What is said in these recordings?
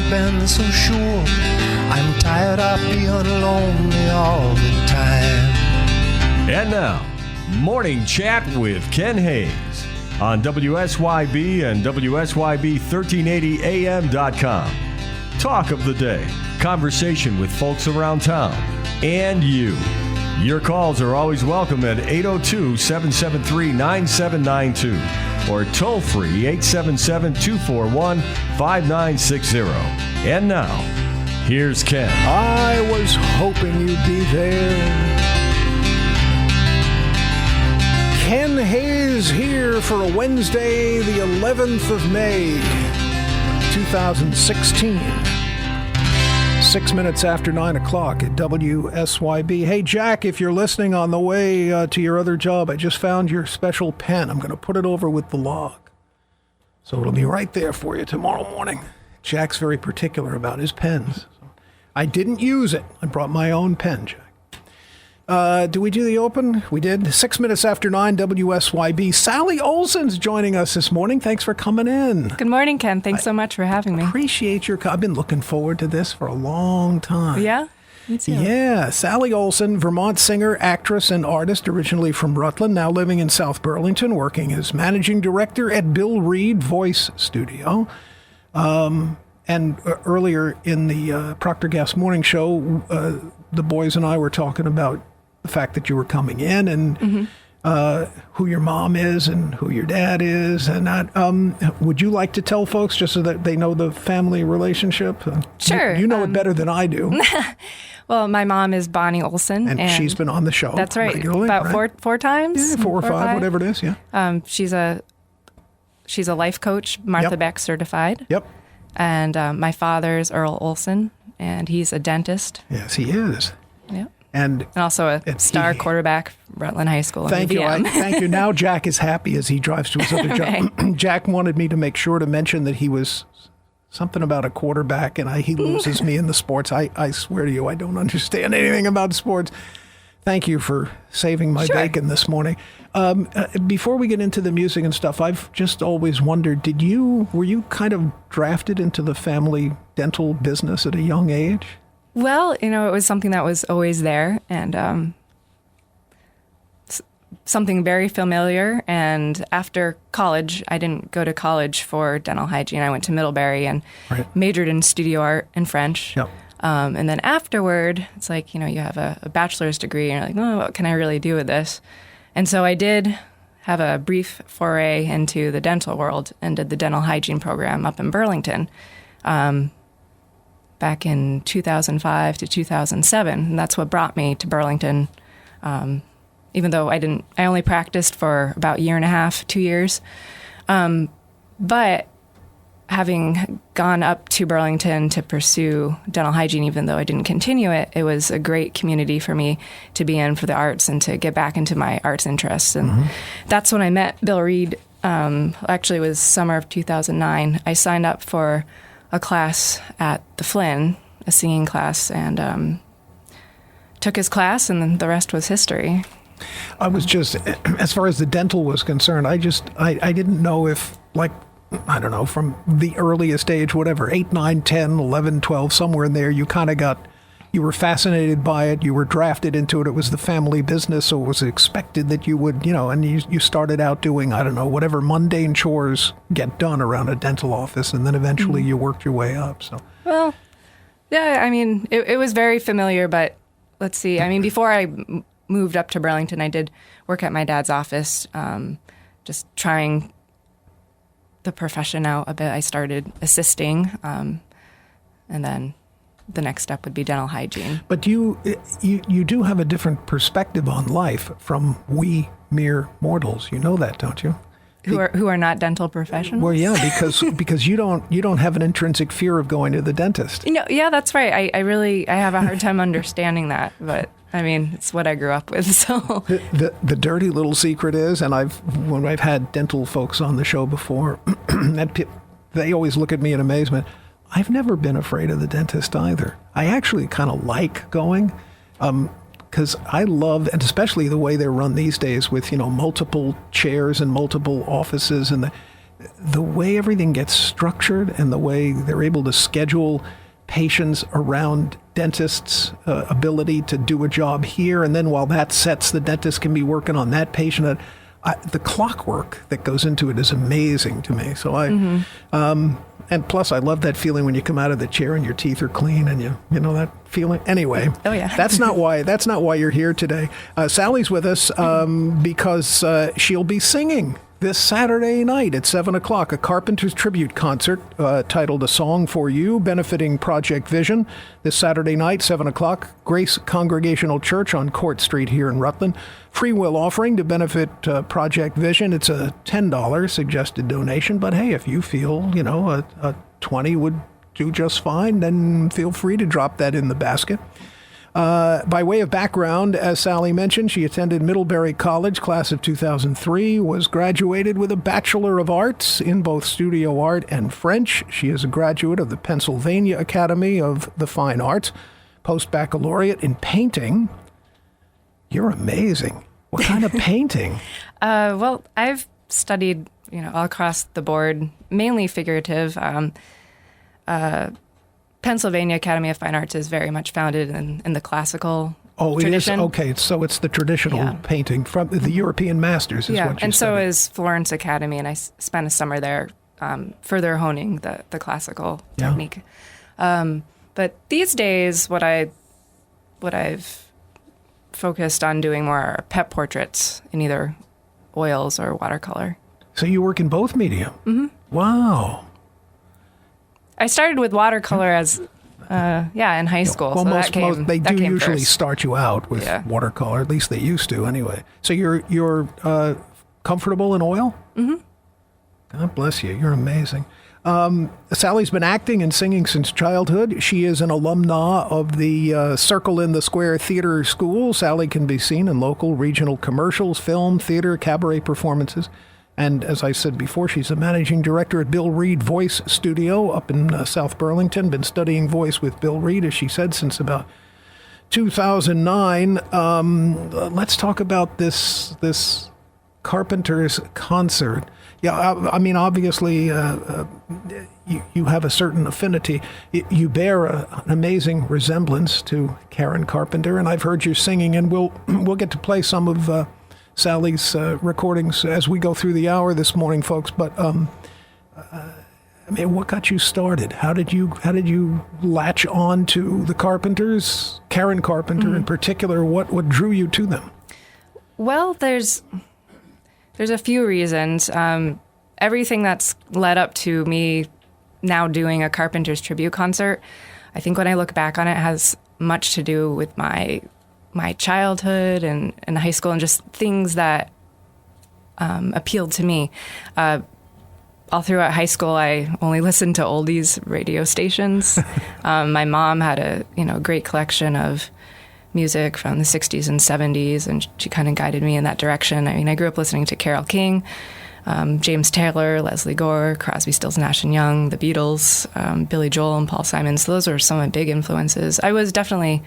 been so sure. I'm tired of being lonely all the time. And now, Morning Chat with Ken Hayes on WSYB and WSYB1380AM.com. Talk of the day, conversation with folks around town, and you. Your calls are always welcome at 802-773-9792 or toll free 877-241-5960. And now, here's Ken. I was hoping you'd be there. Ken Hayes here for a Wednesday, the 11th of May, 2016. 6 minutes after 9 o'clock at WSYB. Hey, Jack, if you're listening on the way to your other job, I just found your special pen. I'm going to put it over with the log. So it'll be right there for you tomorrow morning. Jack's very particular about his pens. I didn't use it. I brought my own pen, Jack. Do we do the open? We did. 6 minutes after 9, WSYB. Sally Olson's joining us this morning. Thanks for coming in. Good morning, Ken. Thanks so much for having me. Appreciate your... I've been looking forward to this for a long time. Yeah? Me too. Yeah. Sally Olson, Vermont singer, actress, and artist, originally from Rutland, now living in South Burlington, working as managing director at Bill Reed Voice Studio. And earlier in the Procter Gas Morning Show, the boys and I were talking about the fact that you were coming in and who your mom is and who your dad is. And that, would you like to tell folks just so that they know the family relationship? Sure. You know it better than I do. Well, my mom is Bonnie Olson. And she's been on the show. That's right. Regularly, About right? four times? Yeah, four or five, whatever it is, yeah. She's a life coach, Martha Beck certified. Yep. And my father's Earl Olson, and he's a dentist. Yes, he is. Yep. And also a star quarterback, Rutland High School. Thank you. Thank you. Now Jack is happy as he drives to his other job. Jack wanted me to make sure to mention that he was something about a quarterback, and he loses me in the sports. I swear to you, I don't understand anything about sports. Thank you for saving my bacon this morning. Before we get into the music and stuff, I've just always wondered, were you kind of drafted into the family dental business at a young age? Well, it was something that was always there, and something very familiar. And after college, I didn't go to college for dental hygiene. I went to Middlebury and majored in studio art and French. Yep. And then afterward, it's like, you have a bachelor's degree, and you're like, oh, what can I really do with this? And so I did have a brief foray into the dental world and did the dental hygiene program up in Burlington back in 2005 to 2007. And that's what brought me to Burlington, even though I only practiced for about a year and a half, 2 years. But having gone up to Burlington to pursue dental hygiene, even though I didn't continue it, it was a great community for me to be in for the arts and to get back into my arts interests. And that's when I met Bill Reed. Actually, it was summer of 2009. I signed up for a class at the Flynn, a singing class, and took his class, and then the rest was history. I was just, as far as the dental was concerned, I didn't know if, like, I don't know, from the earliest age, whatever, 8, 9, 10, 11, 12, somewhere in there, you kind of you were fascinated by it, you were drafted into it, it was the family business, so it was expected that you would, and you started out doing, I don't know, whatever mundane chores get done around a dental office, and then eventually you worked your way up, so. Well, yeah, I mean, it was very familiar, but let's see, I mean, before I moved up to Burlington, I did work at my dad's office, just trying the profession out a bit. I started assisting, and then the next step would be dental hygiene. But you do have a different perspective on life from we mere mortals. You know that, don't you? Who are not dental professionals? Well, yeah, because you don't have an intrinsic fear of going to the dentist. Yeah, that's right. I have a hard time understanding that, but I mean, it's what I grew up with. So the dirty little secret is, and when I've had dental folks on the show before, they always look at me in amazement. I've never been afraid of the dentist either. I actually kind of like going, because I love, and especially the way they're run these days with multiple chairs and multiple offices, and the way everything gets structured and the way they're able to schedule patients around dentists' ability to do a job here, and then while that sets, the dentist can be working on that patient. The clockwork that goes into it is amazing to me. So and plus I love that feeling when you come out of the chair and your teeth are clean and you know that feeling. Anyway, oh yeah, that's not why you're here today. Sally's with us because she'll be singing this Saturday night at 7 o'clock, a Carpenters tribute concert titled A Song for You, benefiting Project Vision. This Saturday night, 7 o'clock, Grace Congregational Church on Court Street here in Rutland. Free will offering to benefit Project Vision. It's a $10 suggested donation, but hey, if you feel, a 20 would do just fine, then feel free to drop that in the basket. By way of background, as Sally mentioned, she attended Middlebury College, class of 2003, was graduated with a Bachelor of Arts in both studio art and French. She is a graduate of the Pennsylvania Academy of the Fine Arts, post-baccalaureate in painting. You're amazing. What kind of painting? Well, I've studied, all across the board, mainly figurative. Pennsylvania Academy of Fine Arts is very much founded in the classical tradition. It is? Okay, so it's the traditional painting from the European masters is what you and so studied. is Florence Academy, and I spent a summer there further honing the classical technique. But these days, what I've focused on doing more are pet portraits in either oils or watercolor. So you work in both media? Mm-hmm. Wow. I started with watercolor as, in high school. Well, so they do usually first. start you out with watercolor. At least they used to, anyway. So you're comfortable in oil? Mm-hmm. God bless you. You're amazing. Sally's been acting and singing since childhood. She is an alumna of the Circle in the Square Theater School. Sally can be seen in local, regional commercials, film, theater, cabaret performances. And as I said before, she's a managing director at Bill Reed Voice Studio up in South Burlington. Been studying voice with Bill Reed, as she said, since about 2009. Let's talk about this Carpenters concert. Yeah, I mean, obviously, you have a certain affinity. You bear an amazing resemblance to Karen Carpenter, and I've heard you singing, and we'll get to play some of Sally's recordings as we go through the hour this morning, folks. But what got you started? How did you latch on to the Carpenters, Karen Carpenter in particular? What drew you to them? Well, there's a few reasons. Everything that's led up to me now doing a Carpenters tribute concert, I think when I look back on it, has much to do with my childhood and high school and just things that appealed to me. All throughout high school, I only listened to oldies radio stations. My mom had a great collection of music from the 60s and 70s, and she kind of guided me in that direction. I mean, I grew up listening to Carole King, James Taylor, Leslie Gore, Crosby, Stills, Nash & Young, the Beatles, Billy Joel, and Paul Simon. So those were some of my big influences. I was definitely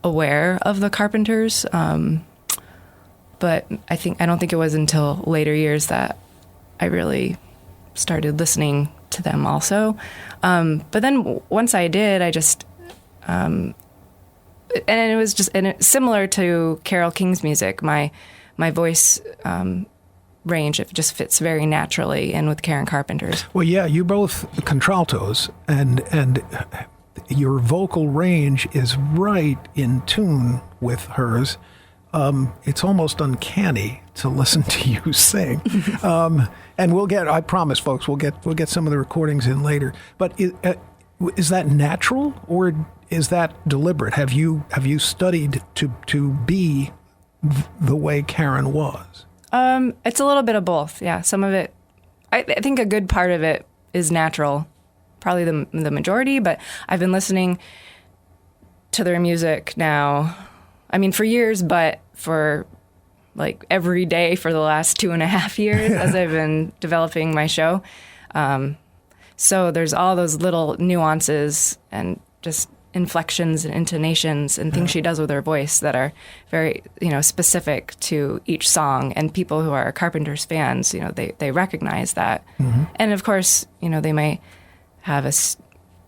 aware of the Carpenters, but I don't think it was until later years that I really started listening to them also. But then once I did, I just and it was just similar to Carole King's music. My voice range, it just fits very naturally in with Karen Carpenter's. Well, yeah, you both contraltos, and your vocal range is right in tune with hers. It's almost uncanny to listen to you sing. And I promise, folks, we'll get some of the recordings in later. But is that natural or is that deliberate? Have you studied to be the way Karen was? It's a little bit of both. Yeah, some of it. I think a good part of it is natural. Probably the majority, but I've been listening to their music now, I mean, for years, but for like every day for the last 2.5 years as I've been developing my show. So there's all those little nuances and just inflections and intonations and things she does with her voice that are very, specific to each song. And people who are Carpenters fans, they recognize that. And of course, they might have a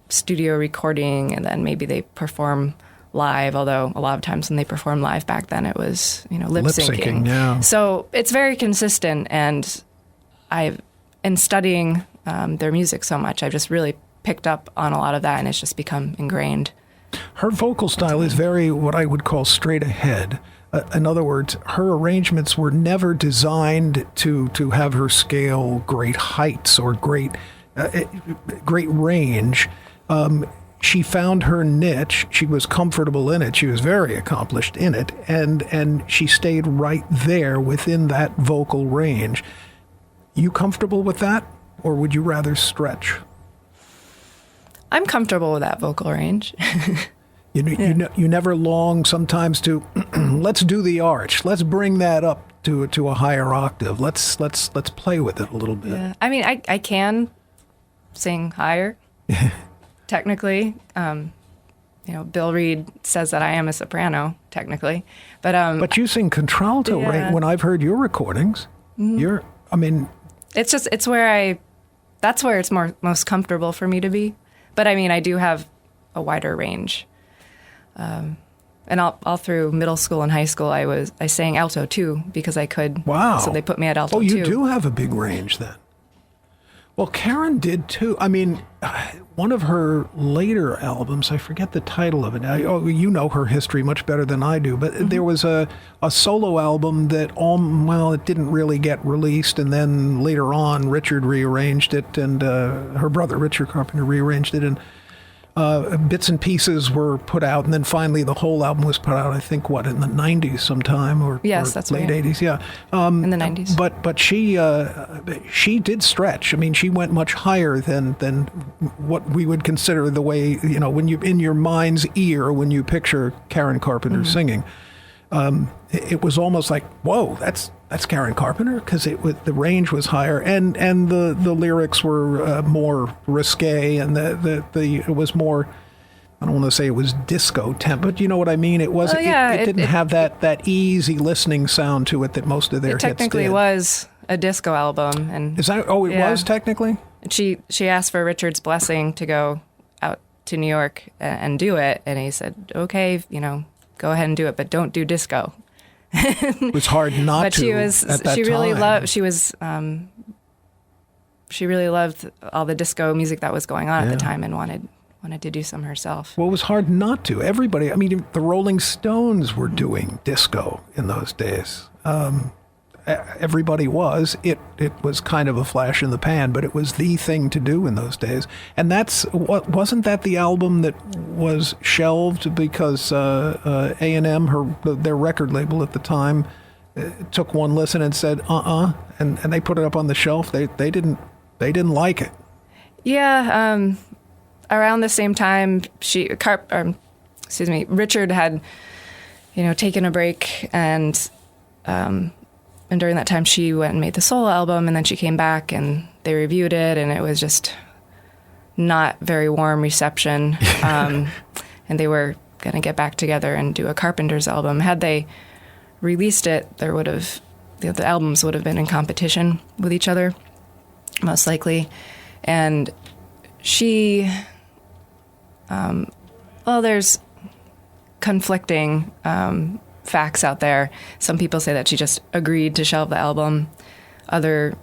studio recording and then maybe they perform live, although a lot of times when they perform live back then it was, lip syncing. Yeah. So it's very consistent, and in studying their music so much, I've just really picked up on a lot of that, and it's just become ingrained. Her vocal style is very what I would call straight ahead. In other words, her arrangements were never designed to have her scale great heights or great range. She found her niche. She was comfortable in it. She was very accomplished in it, and she stayed right there within that vocal range. You comfortable with that, or would you rather stretch? I'm comfortable with that vocal range. You never long sometimes to let's do the arch. Let's bring that up to a higher octave. Let's play with it a little bit. Yeah. I mean, I can sing higher. Technically, Bill Reed says that I am a soprano, technically, but you sing contralto, right? When I've heard your recordings, it's where that's where it's most comfortable for me to be. But I mean, I do have a wider range, and all through middle school and high school, I sang alto too because I could. Wow! So they put me at alto. Oh, you do have a big range then. Well, Karen did too. I mean, one of her later albums, I forget the title of it. You know her history much better than I do, but there was a solo album that, it didn't really get released, and then later on, Richard rearranged it, and her brother, Richard Carpenter, rearranged it, and bits and pieces were put out, and then finally the whole album was put out, I think, in the 90s sometime, or that's late right. 80s, yeah. In the 90s. But she did stretch. I mean, she went much higher than what we would consider the way, when you in your mind's ear, when you picture Karen Carpenter singing. It was almost like, whoa, that's Karen Carpenter, because the range was higher, and the lyrics were more risque, and it was more. I don't want to say it was disco temp, but you know what I mean. It was. It didn't have that easy listening sound to it that most of their hits did. It technically was a disco album, and is that? Oh, it was technically. She asked for Richard's blessing to go out to New York and do it, and he said, "Okay, go ahead and do it, but don't do disco." It was hard not but to. She really loved all the disco music that was going on at the time, and wanted to do some herself. Well, it was hard not to. Everybody, I mean, the Rolling Stones were doing disco in those days. Everybody was. It was kind of a flash in the pan, but it was the thing to do in those days. And wasn't that the album that was shelved because A&M, their record label at the time, took one listen and said, and they put it up on the shelf. They didn't like it. Yeah. Around the same time, Richard had, taken a break, and during that time, she went and made the solo album, and then she came back, and they reviewed it, and it was just not very warm reception. And they were going to get back together and do a Carpenters album. Had they released it, there would have the albums would have been in competition with each other, most likely. And she, there's conflicting facts out there. Some people say that she just agreed to shelve the album. Other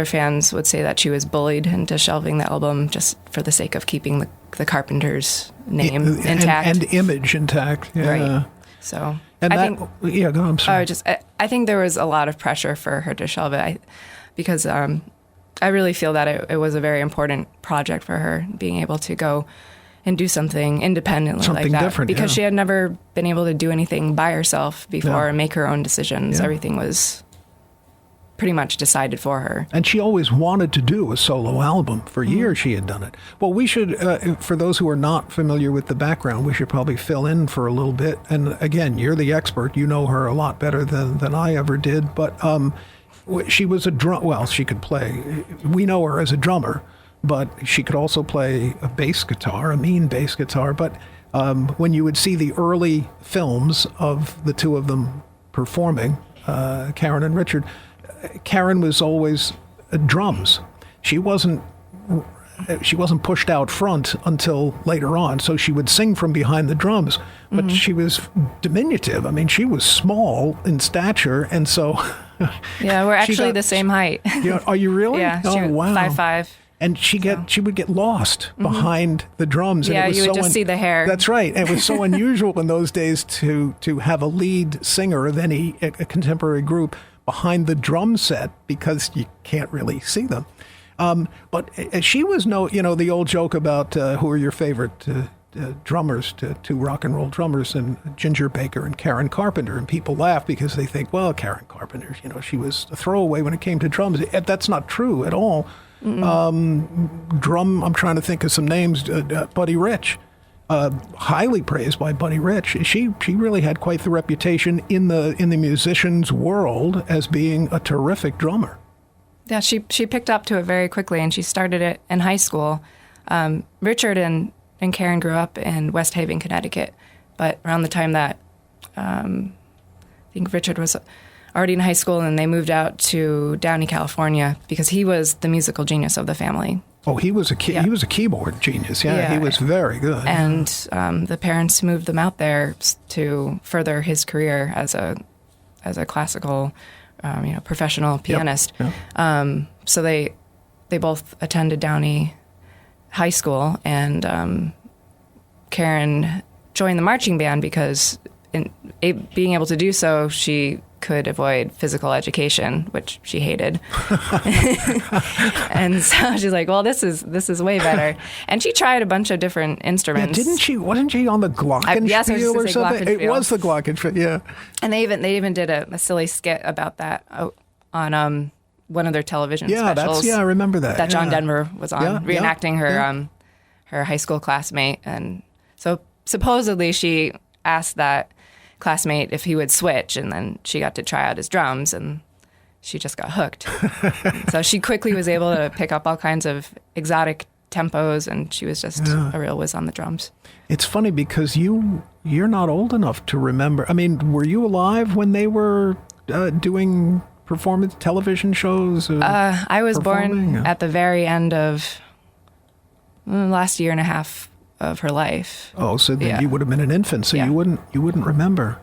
fans would say that she was bullied into shelving the album just for the sake of keeping the Carpenters name intact and image intact. Yeah. Right. So and I think I'm sorry. I think there was a lot of pressure for her to shelve it because I really feel that it was a very important project for her, being able to go and do something independently like that. Different, because she had never been able to do anything by herself before and make her own decisions. Yeah. Everything was pretty much decided for her. And she always wanted to do a solo album. For years she had done it. Well, we should, for those who are not familiar with the background, we should probably fill in for a little bit. And again, you're the expert. You know her a lot better than I ever did. But she was she could play. We know her as a drummer. But she could also play a bass guitar, a mean bass guitar. But when you would see the early films of the two of them performing, Karen and Richard, Karen was always drums. She wasn't pushed out front until later on, so she would sing from behind the drums. But she was diminutive. I mean, she was small in stature, and so Yeah, we're actually the same height. Are you really? Yeah, oh, wow. 5'5". And she would get lost behind the drums. Yeah, and it was you would just see the hair. That's right. And it was so unusual in those days to have a lead singer of a contemporary group behind the drum set because you can't really see them. But she was the old joke about who are your favorite drummers, two rock and roll drummers, and Ginger Baker and Karen Carpenter. And people laugh because they think, well, Karen Carpenter, she was a throwaway when it came to drums. That's not true at all. I'm trying to think of some names. Buddy Rich, highly praised by Buddy Rich. She really had quite the reputation in the musicians' world as being a terrific drummer. Yeah, she picked up to it very quickly, and she started it in high school. Richard and Karen grew up in West Haven, Connecticut, but around the time that I think Richard was already in high school, and they moved out to Downey, California, because he was the musical genius of the family. Oh, he was a keyboard genius. Yeah, he was very good. And the parents moved them out there to further his career as a classical, professional pianist. Yep. So they both attended Downey High School, and Karen joined the marching band because being able to do so, she could avoid physical education, which she hated. And so she's like, well, this is way better. And she tried a bunch of different instruments. Yeah, didn't she? Wasn't she on the glockenspiel yes, I was or something? Glockenspiel. It was the glockenspiel, yeah. And they even did a silly skit about that on one of their television specials. I remember that. That John Denver was on, reenacting her high school classmate. And so supposedly she asked that classmate if he would switch, and then she got to try out his drums, and she just got hooked. So she quickly was able to pick up all kinds of exotic tempos, and she was just a real whiz on the drums. It's funny because you're not old enough to remember. I mean, were you alive when they were doing performance television shows? I was born at the very end of the last year and a half of her life. Oh, so then you would have been an infant, so you wouldn't remember.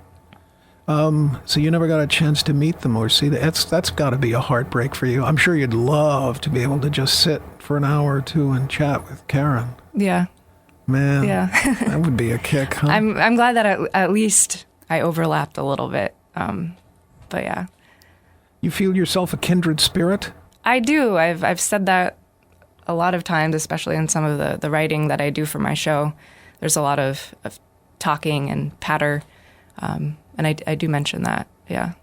So you never got a chance to meet them or see that. That's got to be a heartbreak for you. I'm sure you'd love to be able to just sit for an hour or two and chat with Karen. Yeah. Man, that would be a kick, huh? I'm glad that at least I overlapped a little bit. But yeah. You feel yourself a kindred spirit? I do. I've said that a lot of times, especially in some of the writing that I do for my show. There's a lot of talking and patter, and I do mention that, yeah.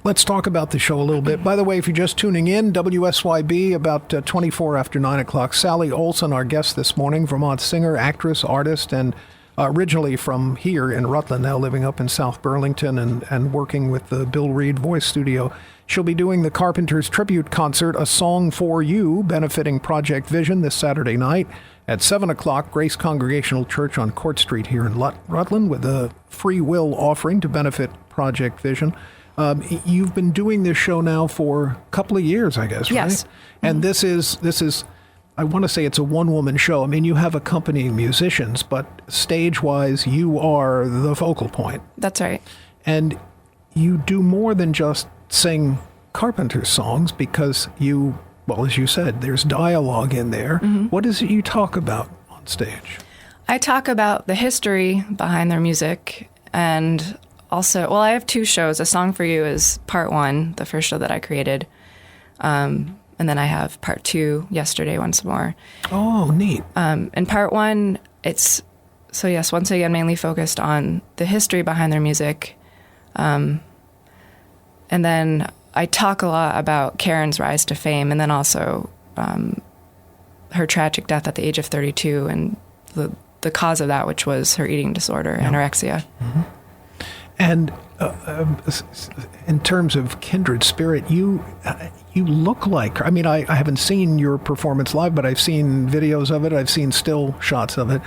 Let's talk about the show a little bit. By the way, if you're just tuning in, WSYB, about 24 after 9 o'clock. Sally Olson, our guest this morning, Vermont singer, actress, artist, and originally from here in Rutland, now living up in South Burlington and working with the Bill Reed Voice Studio. She'll be doing the Carpenters tribute concert, A Song for You, benefiting Project Vision this Saturday night at 7 o'clock, Grace Congregational Church on Court Street here in Rutland, with a free will offering to benefit Project Vision. You've been doing this show now for a couple of years, I guess, right? Yes. And this is, I want to say it's a one-woman show. I mean, you have accompanying musicians, but stage-wise, you are the focal point. That's right. And you do more than just sing Carpenters songs because as you said, there's dialogue in there. Mm-hmm. What is it you talk about on stage? I talk about the history behind their music, and also, I have two shows. A Song for You is part one, the first show that I created. And then I have part two, Yesterday Once More. Oh, neat. In part one, it's, once again, mainly focused on the history behind their music. And then I talk a lot about Karen's rise to fame, and then also her tragic death at the age of 32, and the cause of that, which was her eating disorder, anorexia. Mm-hmm. And in terms of kindred spirit, you look like, I mean, I haven't seen your performance live, but I've seen videos of it. I've seen still shots of it.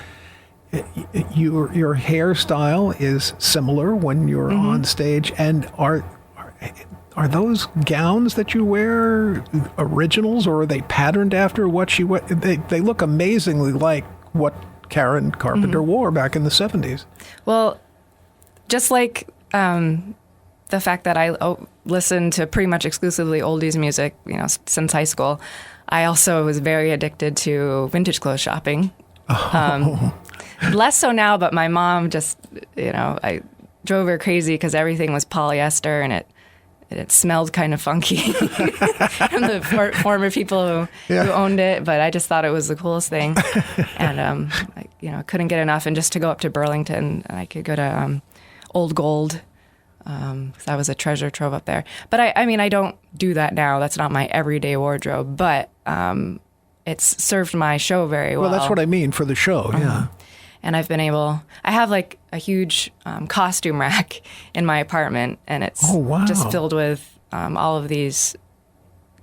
your hairstyle is similar when you're on stage, and are those gowns that you wear originals, or are they patterned after what she wore? They look amazingly like what Karen Carpenter wore back in the 70s. Well, just like the fact that I listened to pretty much exclusively oldies music, since high school, I also was very addicted to vintage clothes shopping. Less so now, but my mom just, I drove her crazy because everything was polyester and it smelled kind of funky from the former people who owned it. But I just thought it was the coolest thing, and I couldn't get enough. And just to go up to Burlington, I could go to Old Gold. Because I was a treasure trove up there. But I don't do that now. That's not my everyday wardrobe. But it's served my show very well. Well, that's what I mean for the show, yeah. And I have like a huge costume rack in my apartment, and it's just filled with all of these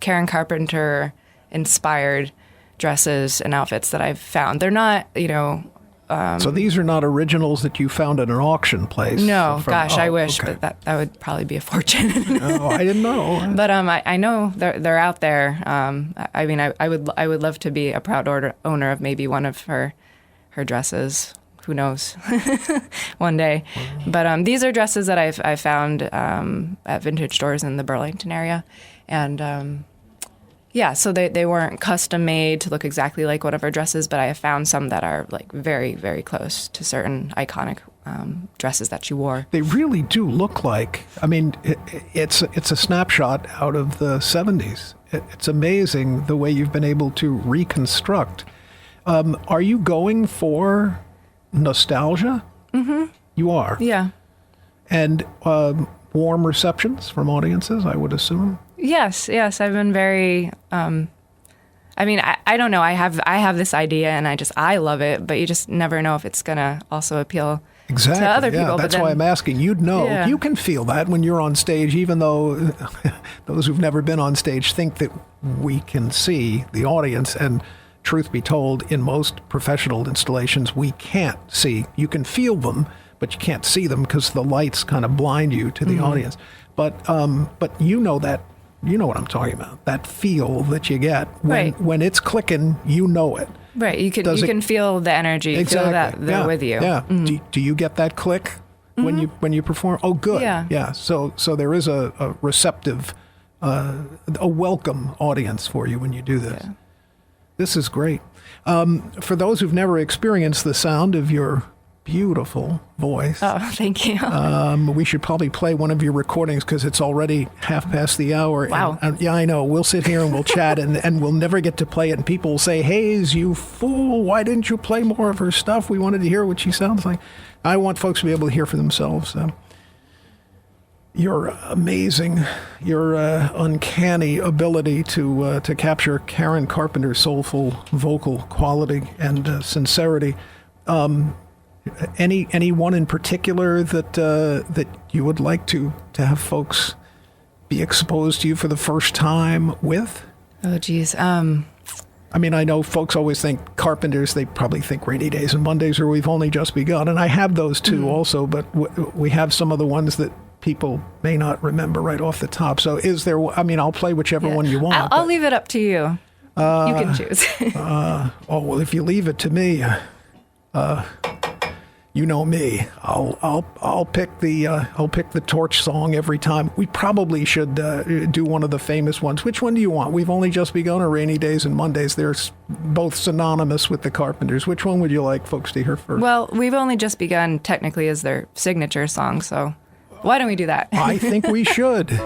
Karen Carpenter inspired dresses and outfits that I've found. They're not, so these are not originals that you found at an auction place? No, I wish, but that would probably be a fortune. Oh, I didn't know. But I know they're out there. I would love to be a proud owner of maybe one of her dresses. Who knows? One day. But these are dresses that I found at vintage stores in the Burlington area, and so they weren't custom made to look exactly like one of our dresses, but I have found some that are like very, very close to certain iconic dresses that she wore. They really do look like. It's a snapshot out of the 70s. It's amazing the way you've been able to reconstruct. Are you going for nostalgia? Mm-hmm. You are? Yeah. And warm receptions from audiences, I would assume? Yes. I've been very, I don't know. I have this idea and I love it, but you just never know if it's going to also appeal to other people. That's why I'm asking. You'd know. Yeah. You can feel that when you're on stage, even though those who've never been on stage think that we can see the audience. And truth be told, in most professional installations, we can't see. You can feel them, but you can't see them because the lights kind of blind you to the audience. But you know that. You know what I'm talking about. That feel that you get when it's clicking, you know it. Right. You can feel the energy. Exactly. Feel that they're with you. Yeah. Mm-hmm. Do you get that click when you perform? Oh, good. Yeah. So there is a receptive, a welcome audience for you when you do this. Yeah. This is great. For those who've never experienced the sound of your beautiful voice. Oh, thank you. We should probably play one of your recordings because it's already 1:30 hour. Wow. And, I know. We'll sit here and we'll chat and we'll never get to play it. And people will say, Hayes, you fool, why didn't you play more of her stuff? We wanted to hear what she sounds like. I want folks to be able to hear for themselves. Your amazing, your uncanny ability to capture Karen Carpenter's soulful vocal quality and sincerity. Anyone in particular that you would like to have folks be exposed to you for the first time with? Oh, geez. I know folks always think Carpenters, they probably think Rainy Days and Mondays or We've Only Just Begun. And I have those too also, but we have some of the ones that people may not remember right off the top. So is there, I'll play whichever one you want. I'll leave it up to you. You can choose. Well, if you leave it to me, you know me. I'll pick the Torch song every time. We probably should do one of the famous ones. Which one do you want? We've Only Just Begun or Rainy Days and Mondays? They're both synonymous with the Carpenters. Which one would you like folks to hear first? Well, We've Only Just Begun technically is their signature song, so why don't we do that? I think we should.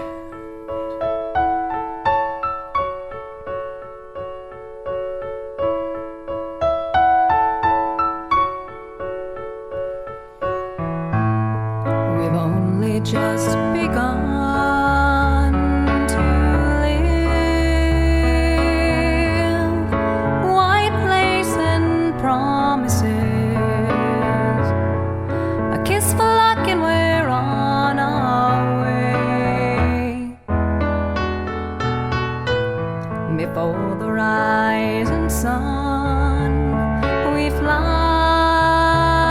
Just begun to live, white lace and promises, a kiss for luck and we're on our way. Before the rising sun we fly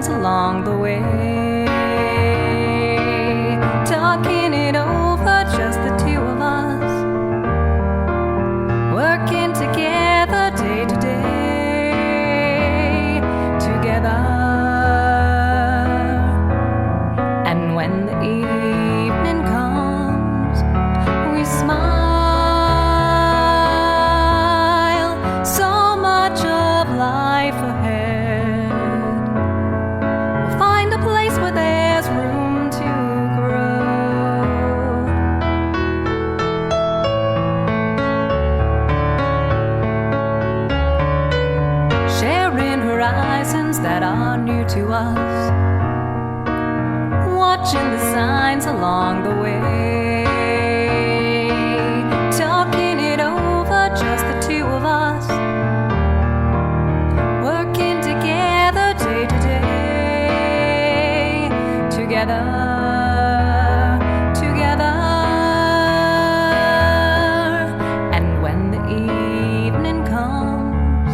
signs along the way. Talking it over, just the two of us, working together day to day, together. And when the evening comes, we smile. So much of life ahead. We'll find a place where there's room to grow. Sharing horizons that are new to us, watching the signs along the way, talking it over, just the two of us, working together day to day, together, together. And when the evening comes,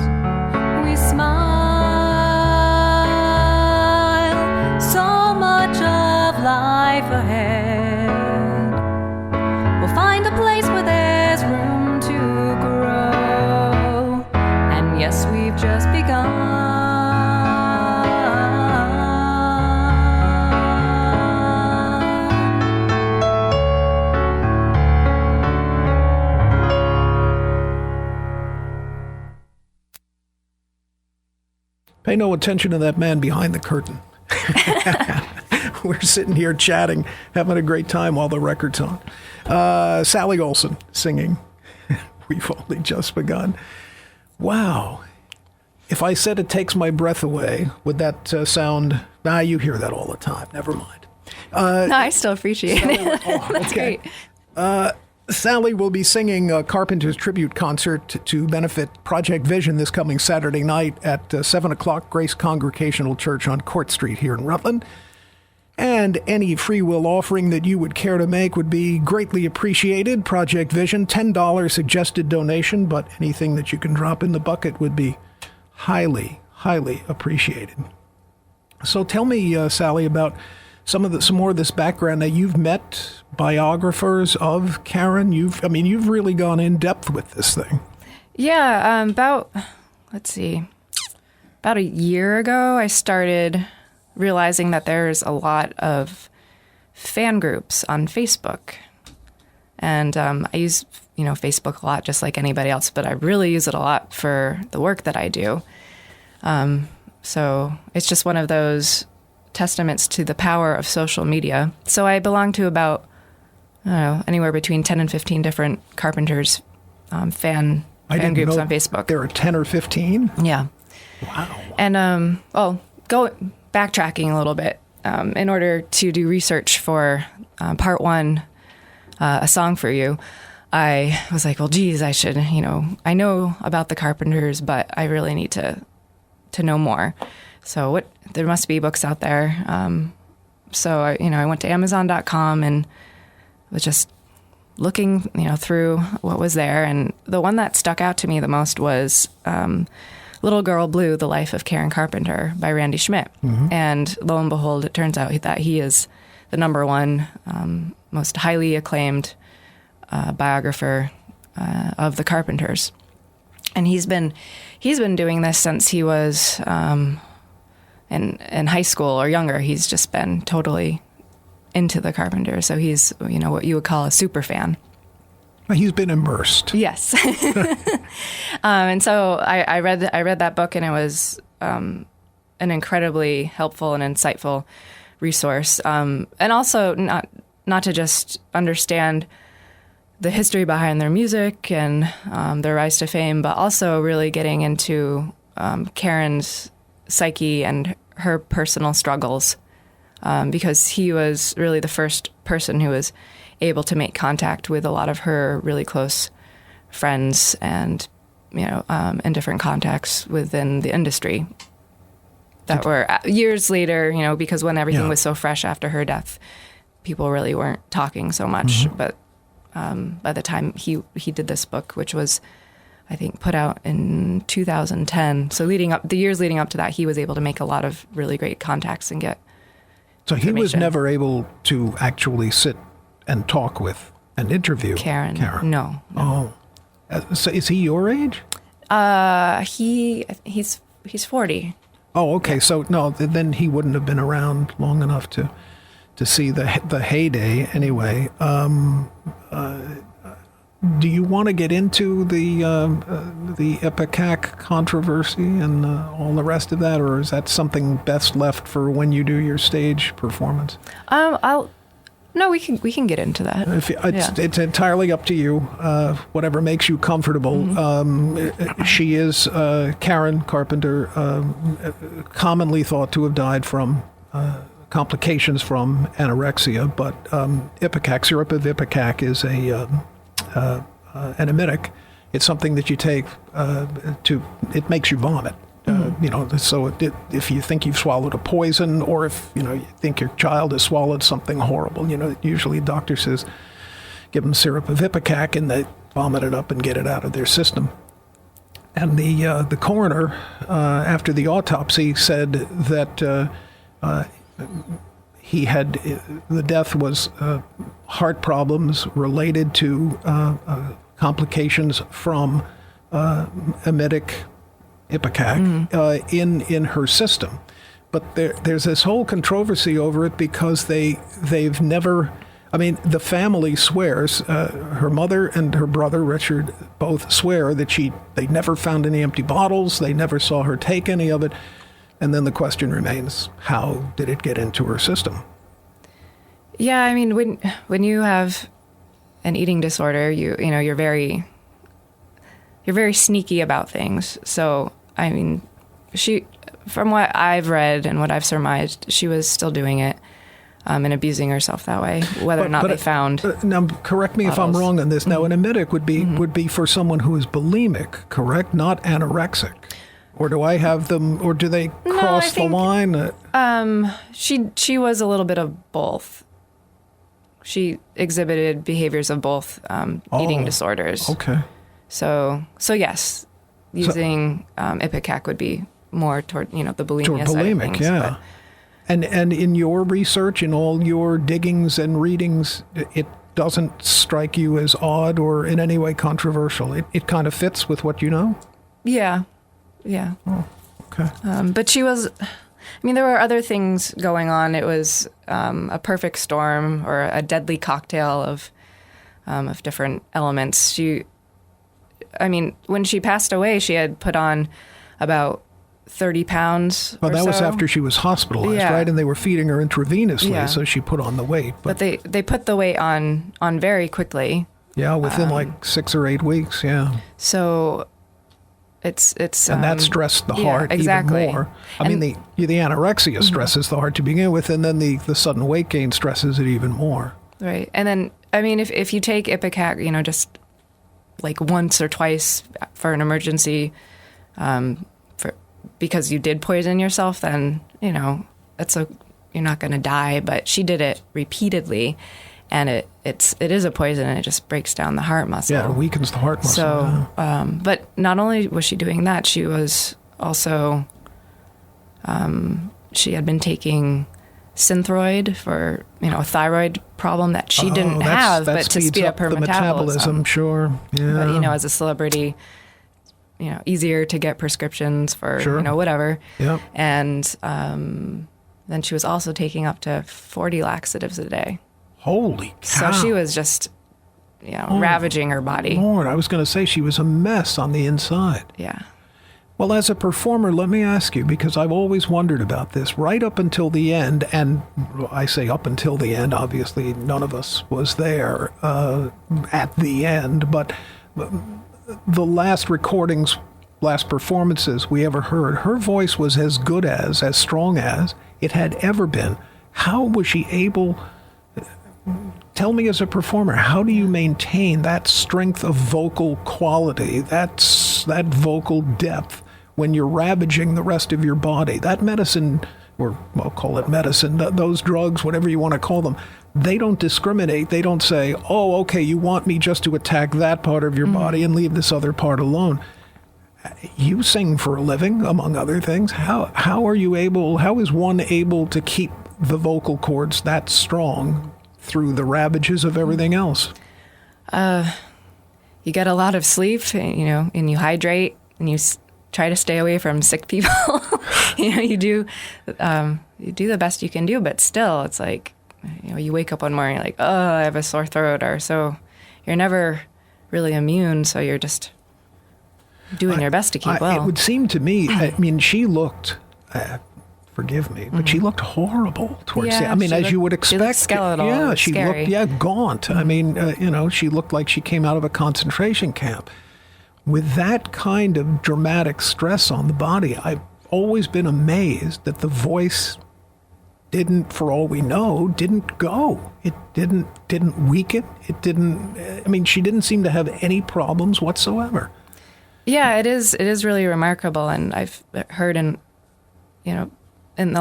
we smile. So much of life ahead. We'll find a place where there's room to grow. And yes, we've just begun. Pay no attention to that man behind the curtain. We're sitting here chatting, having a great time while the record's on. Sally Olson singing. We've only just begun. Wow. If I said it takes my breath away, would that sound... Nah, you hear that all the time. Never mind. No, I still appreciate it. That's okay. great. Sally will be singing a Carpenters tribute concert to benefit Project Vision this coming Saturday night at 7 o'clock, Grace Congregational Church on Court Street here in Rutland. And any free will offering that you would care to make would be greatly appreciated. Project Vision, $10 suggested donation, but anything that you can drop in the bucket would be highly, highly appreciated. So tell me, Sally, about some more of this background. Now, you've met biographers of Karen. You've really gone in depth with this thing. Yeah, about a year ago, I started realizing that there's a lot of fan groups on Facebook. And I use, Facebook a lot, just like anybody else, but I really use it a lot for the work that I do. So it's just one of those testaments to the power of social media. So I belong to about, anywhere between 10 and 15 different Carpenters fan groups on Facebook. There are 10 or 15? Yeah. Wow. And, backtracking a little bit, in order to do research for part one, A Song for You, I was like, well, geez, I should, I know about the Carpenters, but I really need to know more. So there must be books out there. So I went to Amazon.com and was just looking, through what was there. And the one that stuck out to me the most was Little Girl Blue, The Life of Karen Carpenter by Randy Schmidt. Mm-hmm. And lo and behold, it turns out that he is the number one, most highly acclaimed biographer of the Carpenters. And he's been doing this since he was in high school or younger. He's just been totally into the Carpenters. So he's, what you would call a super fan. He's been immersed. Yes. And so I read that book, and it was an incredibly helpful and insightful resource. And also not to just understand the history behind their music and their rise to fame, but also really getting into Karen's psyche and her personal struggles, because he was really the first person who was able to make contact with a lot of her really close friends and, in different contexts within the industry that were years later, because when everything was so fresh after her death, people really weren't talking so much. Mm-hmm. But by the time he did this book, which was I think, put out in 2010. So the years leading up to that, he was able to make a lot of really great contacts and get. So he was never able to actually sit and talk with and interview Karen. No. Oh, so is he your age? He's 40. Oh, okay. Yeah. So no, then he wouldn't have been around long enough to see the heyday anyway. Do you want to get into the Ipecac controversy and all the rest of that, or is that something best left for when you do your stage performance? No, we can get into that. It's entirely up to you. Whatever makes you comfortable. Mm-hmm. She is Karen Carpenter, commonly thought to have died from complications from anorexia, but Ipecac, syrup of Ipecac, is an emetic. It's something that you take it makes you vomit. So if you think you've swallowed a poison, or if you think your child has swallowed something horrible, usually a doctor says give them syrup of Ipecac, and they vomit it up and get it out of their system. And the coroner, after the autopsy, said that the death was heart problems related to complications from emetic Ipecac in her system. But there's this whole controversy over it because they've never. I mean, the family swears. Her mother and her brother Richard both swear that they never found any empty bottles. They never saw her take any of it. And then the question remains: how did it get into her system? Yeah, I mean, when you have an eating disorder, you're very sneaky about things. So, I mean, from what I've read and what I've surmised, she was still doing it and abusing herself that way, whether or not they found. Now, correct me if I'm wrong on this. Now, an emetic would be for someone who is bulimic, correct? Not anorexic. Or do I have them, or do they cross the line? She was a little bit of both. She exhibited behaviors of both eating disorders. Okay. So yes, using Ipecac would be more toward the bulimia side of things. Yeah. And in your research, in all your diggings and readings, it doesn't strike you as odd or in any way controversial. It kind of fits with what you know. Yeah. Oh, okay. But she was. I mean, there were other things going on. It was a perfect storm, or a deadly cocktail of different elements. When she passed away, she had put on about 30 pounds. Well, that was after she was hospitalized, right? And they were feeding her intravenously, so she put on the weight. But they put the weight on very quickly. Yeah, within like 6 or 8 weeks. Yeah. So. It's and that stressed the heart even more. I mean, the anorexia stresses the heart to begin with, and then the sudden weight gain stresses it even more. Right, and then if you take Ipecac, just like once or twice for an emergency, because you did poison yourself, then you're not going to die. But she did it repeatedly. And it is a poison, and it just breaks down the heart muscle. Yeah, it weakens the heart muscle. So, but not only was she doing that, she was also, she had been taking Synthroid for, a thyroid problem that she didn't have, but to speed up her metabolism. Sure, yeah. But, as a celebrity, easier to get prescriptions for, whatever. Yep. And then she was also taking up to 40 laxatives a day. Holy cow. So she was just, ravaging her body. Lord, I was going to say she was a mess on the inside. Yeah. Well, as a performer, let me ask you, because I've always wondered about this, right up until the end, and I say up until the end, obviously none of us was there at the end, but the last recordings, last performances we ever heard, her voice was as good as strong as it had ever been. How was she able... Tell me, as a performer, how do you maintain that strength of vocal quality, that vocal depth, when you're ravaging the rest of your body. That medicine, or I'll call it medicine, those drugs, whatever you want to call them, they don't discriminate. They don't say, oh, okay, you want me just to attack that part of your body and leave this other part alone. You sing for a living, among other things. How is one able to keep the vocal cords that strong through the ravages of everything else? You get a lot of sleep, and you hydrate, and you try to stay away from sick people. You do the best you can do, but still, it's like, you wake up one morning, you're like, oh, I have a sore throat, or so. You're never really immune, so you're just doing your best to keep well. It would seem to me, she looked, forgive me, but she looked horrible towards the end. As you would expect. She looked skeletal. Yeah, she scary. looked, gaunt. She looked like she came out of a concentration camp. With that kind of dramatic stress on the body, I've always been amazed that the voice didn't, for all we know, didn't go. It didn't weaken. It didn't, she didn't seem to have any problems whatsoever. Yeah, it is really remarkable, and I've heard in a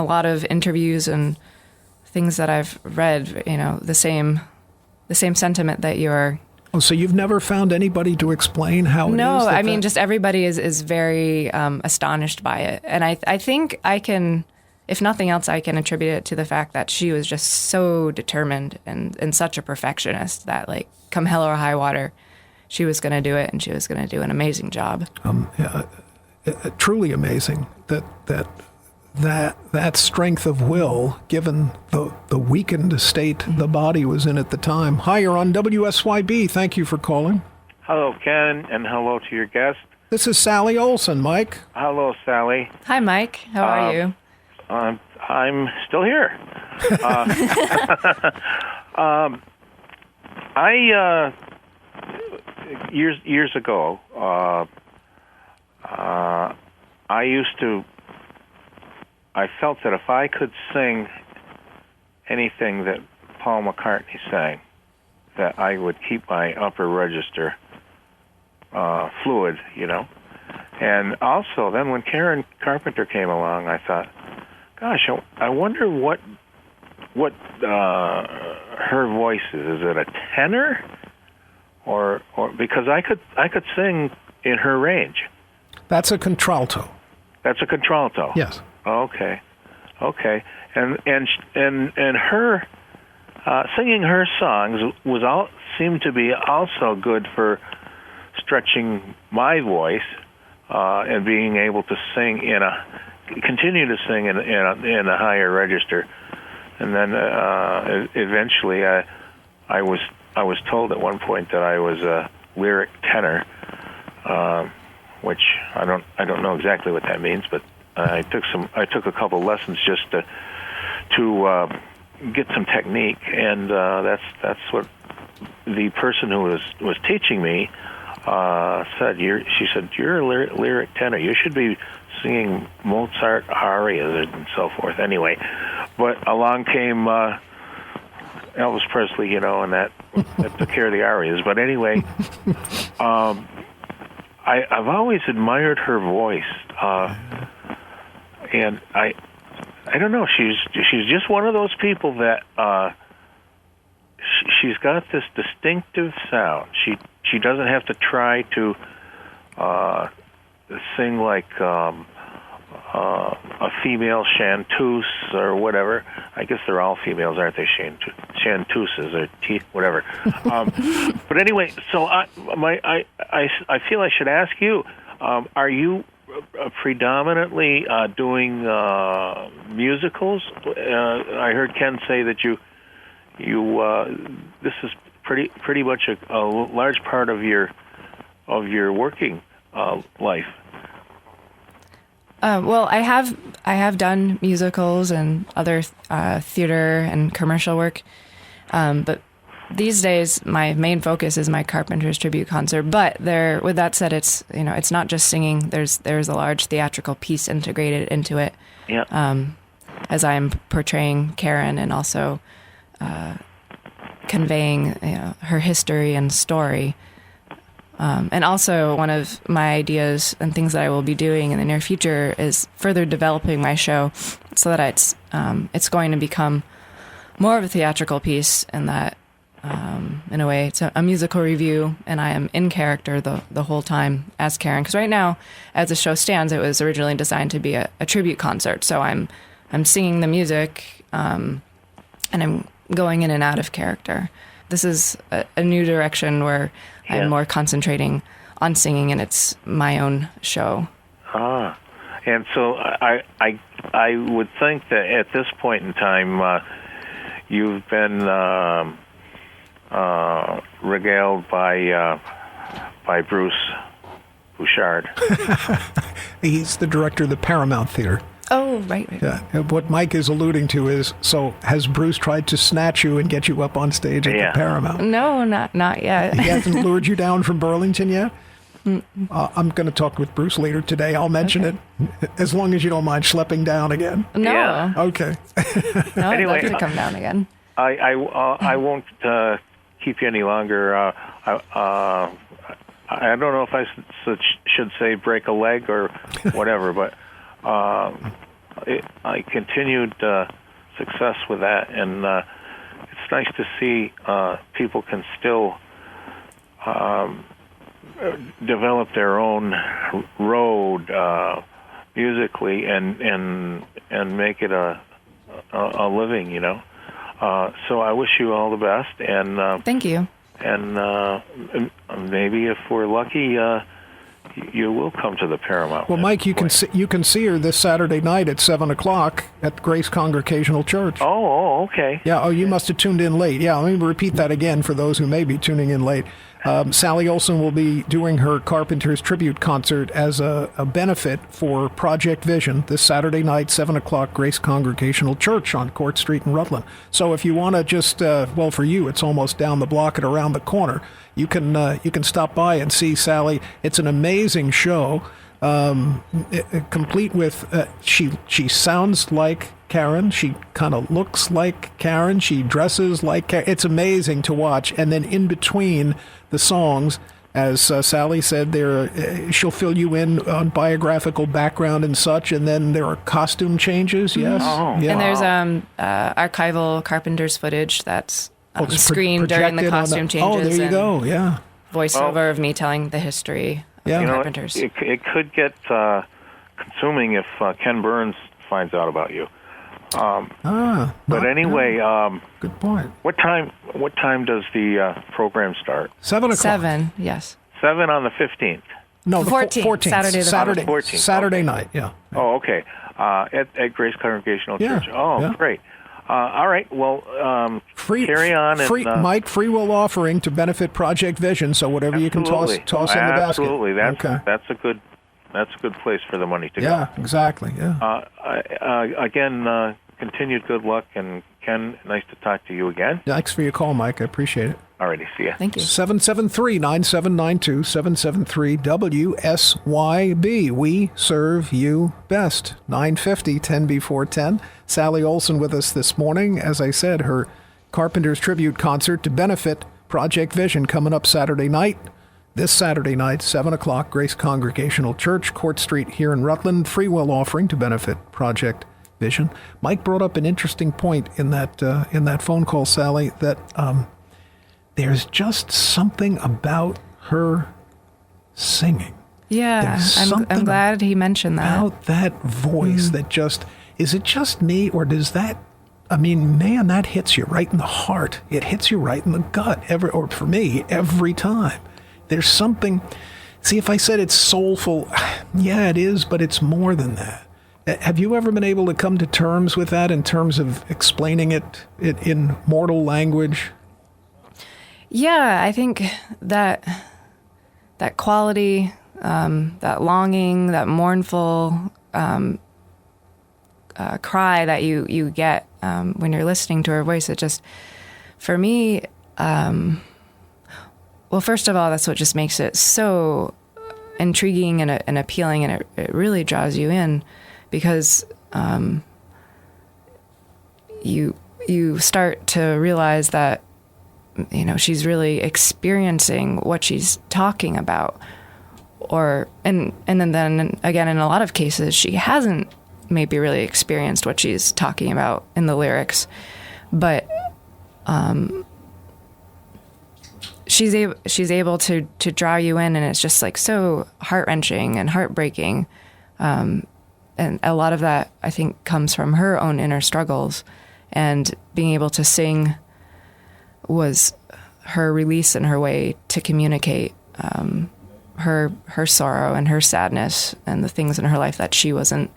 lot of interviews and things that I've read, the same sentiment that you're. Oh, so you've never found anybody to explain how it is? No, just everybody is very astonished by it, and I think I can, if nothing else, I can attribute it to the fact that she was just so determined and such a perfectionist that, like, come hell or high water, she was going to do it, and she was going to do an amazing job. Truly amazing that strength of will, given the weakened state the body was in at the time. Hi, you're on WSYB. Thank you for calling. Hello, Ken, and hello to your guest. This is Sally Olson, Mike. Hello, Sally. Hi, Mike. How are you? I'm still here. Years ago, I felt that if I could sing anything that Paul McCartney sang, that I would keep my upper register fluid, And also, then when Karen Carpenter came along, I thought, gosh, I wonder what her voice is. Is it a tenor, or because I could sing in her range. That's a contralto. That's a contralto. Yes. Okay, and her singing her songs seemed to be also good for stretching my voice and being able to sing continue to sing in a higher register, and then eventually I was told at one point that I was a lyric tenor, which I don't know exactly what that means, but I took a couple lessons just to get some technique, and that's what the person who was teaching me said. She said, you're a lyric tenor. You should be singing Mozart arias and so forth. Anyway, but along came Elvis Presley, and that took care of the arias. But anyway, I've always admired her voice. And I don't know. She's just one of those people that she's got this distinctive sound. She doesn't have to try to sing like a female chanteuse or whatever. I guess they're all females, aren't they? Chanteuses or whatever. But anyway, so I feel I should ask you: are you predominantly doing musicals? I heard Ken say that you this is pretty much a large part of your working life. Well, I have done musicals and other theater and commercial work, but these days my main focus is my Carpenters tribute concert. But with that said, it's not just singing. There's a large theatrical piece integrated into it. Yeah. As I'm portraying Karen and also conveying her history and story And also, one of my ideas and things that I will be doing in the near future is further developing my show so that it's going to become more of a theatrical piece, and that, in a way, it's a musical review, and I am in character the whole time as Karen. Because right now, as the show stands, it was originally designed to be a tribute concert. So I'm singing the music, and I'm going in and out of character. This is a new direction where I'm more concentrating on singing, and it's my own show. And so I would think that at this point in time, you've been regaled by Bruce Bouchard. He's the director of the Paramount Theater. Oh, right. Yeah. What Mike is alluding to is, so has Bruce tried to snatch you and get you up on stage at the Paramount? No, not yet. He hasn't lured you down from Burlington yet? I'm going to talk with Bruce later today. I'll mention it, as long as you don't mind schlepping down again. No. Yeah. Okay. No, Anyway, I'd love to come down again. I won't keep you any longer. I don't know if I should say break a leg or whatever, but I continued success with that, and it's nice to see people can still develop their own road musically and make it a living, you know. So I wish you all the best, and Thank you. And maybe if we're lucky, you will come to the Paramount. Well, Mike, you can see her this Saturday night at 7:00 at Grace Congregational Church. Oh, okay. Yeah. Oh, you must have tuned in late. Yeah. Let me repeat that again for those who may be tuning in late. Sally Olson will be doing her Carpenters tribute concert as a benefit for Project Vision this Saturday night, 7:00, Grace Congregational Church on Court Street in Rutland. So if you want to just, well, for you, it's almost down the block and around the corner. You can stop by and see Sally. It's an amazing show, complete with she sounds like Karen. She kind of looks like Karen. She dresses like Karen. It's amazing to watch. And then in between the songs, as Sally said, she'll fill you in on biographical background and such. And then there are costume changes. Yes. Oh. Yeah. And there's archival Carpenters footage that's screened during the costume changes. Oh, there you go. Yeah. Voiceover of me telling the history of the Carpenters. It could get consuming if Ken Burns finds out about you. But anyway, good point. What time does the program start? 7:00. 7, yes. 7 on the 15th. No, the 14th. Saturday the 14th. Saturday night. Yeah. Oh, okay. At Grace Congregational Church. Oh, yeah. Great. All right. Well, carry on. Mike, free will offering to benefit Project Vision. So whatever you can toss in the basket. Absolutely. That's a good place for the money to go. Yeah, exactly. Yeah. Again, continued good luck, and Ken, nice to talk to you again. Thanks for your call, Mike. I appreciate it. All righty. See ya. Thank you. 773-9792, 773-WSYB. We serve you best. 950, 10 before 10. Sally Olson with us this morning. As I said, her Carpenters tribute concert to benefit Project Vision coming up Saturday night. This Saturday night, 7:00, Grace Congregational Church, Court Street here in Rutland. Free will offering to benefit Project Vision. Mike brought up an interesting point in that phone call, Sally, that there's just something about her singing. Yeah, I'm glad he mentioned that. About that voice that just, is it just me, or does that, I mean, man, that hits you right in the heart. It hits you right in the gut, or for me, every time. There's something, see, if I said it's soulful, yeah, it is, but it's more than that. Have you ever been able to come to terms with that in terms of explaining it in mortal language? Yeah, I think that quality, that longing, that mournful cry that you get when you're listening to her voice, it just, for me, well, first of all, that's what just makes it so intriguing and appealing, and it really draws you in, because you start to realize that she's really experiencing what she's talking about. And then again, in a lot of cases, she hasn't maybe really experienced what she's talking about in the lyrics, but she's able to draw you in, and it's just like so heart-wrenching and heartbreaking. And a lot of that, I think, comes from her own inner struggles, and being able to sing was her release and her way to communicate her sorrow and her sadness and the things in her life that she wasn't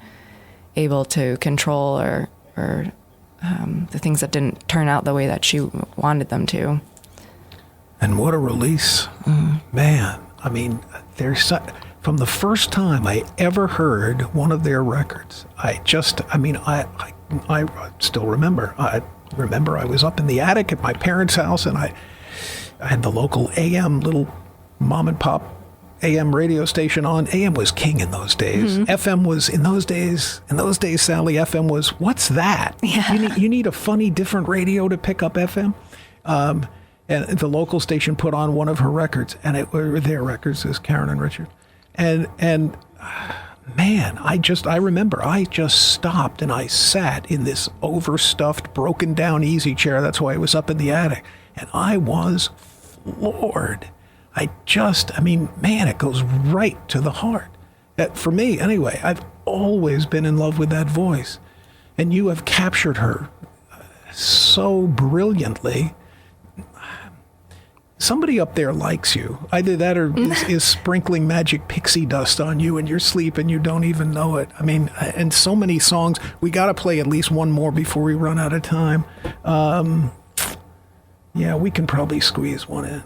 able to control, or the things that didn't turn out the way that she wanted them to. And what a release. Man, I mean, from the first time I ever heard one of their records, I still remember. I remember I was up in the attic at my parents' house, and I had the local AM, little mom and pop AM radio station on. AM was king in those days. FM was in those days, Sally, FM was, what's that? Yeah. You need a funny, different radio to pick up FM. And the local station put on one of her records, and it were their records, as Karen and Richard. And man, I remember I just stopped and I sat in this overstuffed, broken down easy chair. That's why I was up in the attic. And I was floored. Man, it goes right to the heart. For me, anyway, I've always been in love with that voice. And you have captured her so brilliantly. Somebody up there likes you. Either that or is sprinkling magic pixie dust on you in your sleep and you don't even know it. I mean, and so many songs. We got to play at least one more before we run out of time. Yeah, we can probably squeeze one in.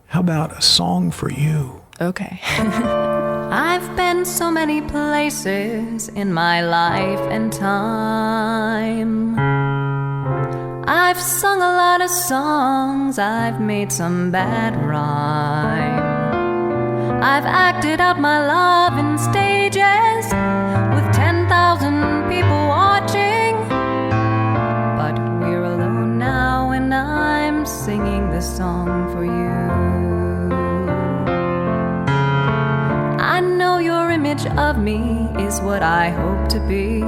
How about A Song for You? Okay. I've been so many places in my life and time. I've sung a lot of songs, I've made some bad rhyme. I've acted out my love in stages with 10,000 people watching. But we're alone now and I'm singing this song for you. I know your image of me is what I hope to be.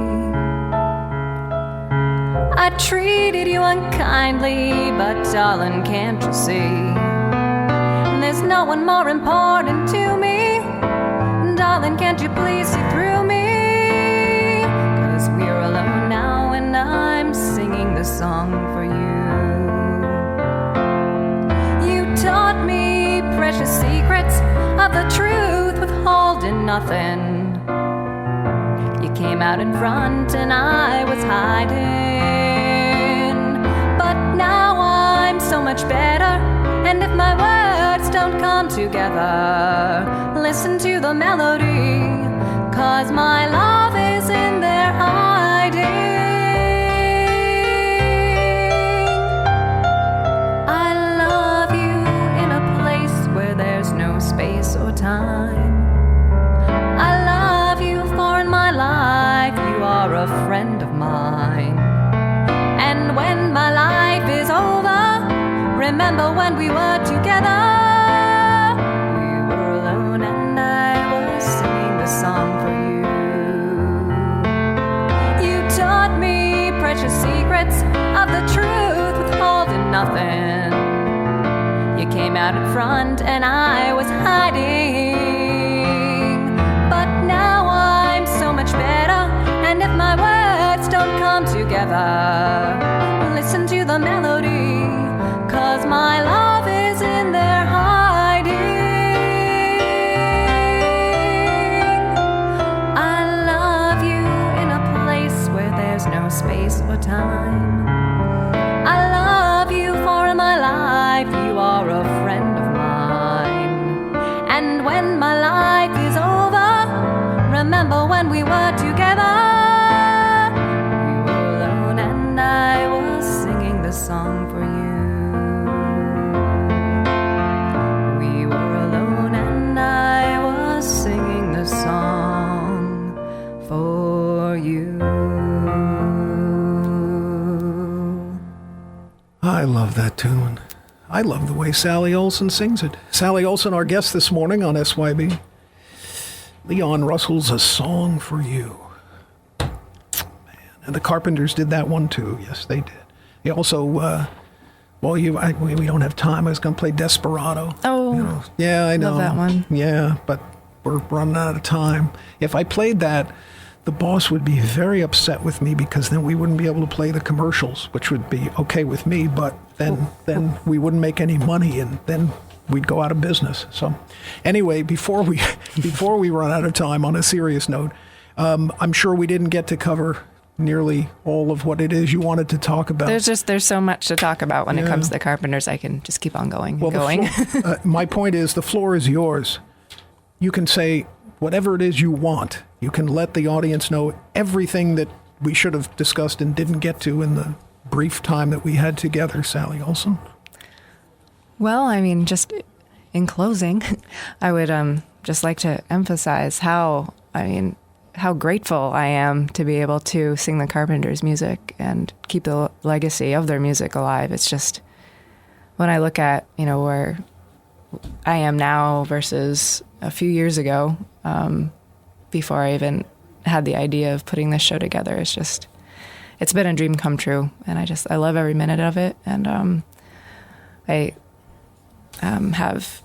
I treated you unkindly, but darling, can't you see? There's no one more important to me. Darling, can't you please see through me? 'Cause we're alone now and I'm singing this song for you. You taught me precious secrets of the truth, withholding nothing. You came out in front and I was hiding. But now I'm so much better, and if my words don't come together, listen to the melody, 'cause my love is in there hiding. I love you in a place where there's no space or time. I love you, for in my life you are a friend of mine. And when my life is over, remember when we were together. We were alone and I was singing this song for you. You taught me precious secrets of the truth, withholding nothing. You came out in front and I was hiding. But now I'm so much better, and if my words don't come together, listen to the melody, 'cause my love is in there hiding. I love you in a place where there's no space or time. I love you, for in my life you are a friend of mine. And when my life is over, remember when we were together. We were alone and I was singing this song for you. We were alone and I was singing this song for you. I love that tune. I love the way Sally Olson sings it. Sally Olson, our guest this morning on SYB. Leon Russell's A Song for You. Man, and the Carpenters did that one too. Yes, they did. He also, we don't have time. I was going to play Desperado. Oh, yeah, I know. love that one. Yeah, but we're running out of time. If I played that, the boss would be very upset with me because then we wouldn't be able to play the commercials, which would be okay with me, but then we wouldn't make any money, and then we'd go out of business. So anyway, before we run out of time, on a serious note, I'm sure we didn't get to cover nearly all of what it is you wanted to talk about. There's so much to talk about when it comes to the Carpenters. I can just keep on going and going. My point is, the floor is yours. You can say whatever it is you want. You can let the audience know everything that we should have discussed and didn't get to in the brief time that we had together, Sally Olson. Well, I mean, just in closing, I would just like to emphasize how grateful I am to be able to sing the Carpenters' music and keep the legacy of their music alive. It's just, when I look at, where I am now versus a few years ago, before I even had the idea of putting this show together, it's been a dream come true, and I love every minute of it. And I have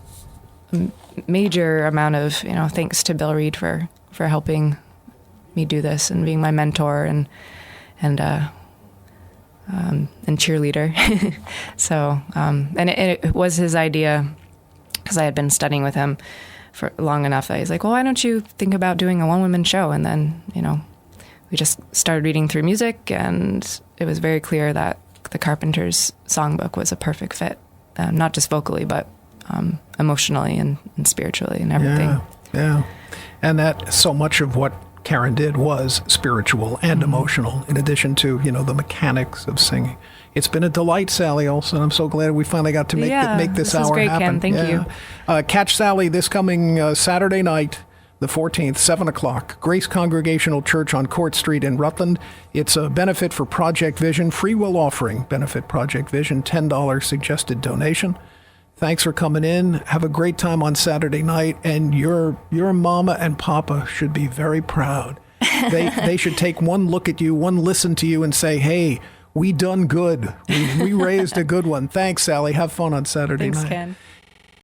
a major amount of thanks to Bill Reed for helping me do this and being my mentor and cheerleader. So and it was his idea, because I had been studying with him for long enough that he's like, well, why don't you think about doing a one-woman show? And then we just started reading through music, and it was very clear that the Carpenters songbook was a perfect fit, not just vocally, but emotionally and spiritually and everything. Yeah. And that so much of what Karen did was spiritual and emotional, in addition to, the mechanics of singing. It's been a delight, Sally Olson. I'm so glad we finally got to make this hour great, happen. Ken. Thank you. Catch Sally this coming Saturday night, the 14th, 7 o'clock, Grace Congregational Church on Court Street in Rutland. It's a benefit for Project Vision, free will offering, benefit Project Vision, $10 suggested donation. Thanks for coming in. Have a great time on Saturday night, and your mama and papa should be very proud. They should take one look at you, one listen to you, and say, hey, we done good. We raised a good one. Thanks, Sally. Have fun on Saturday night. Thanks, Ken.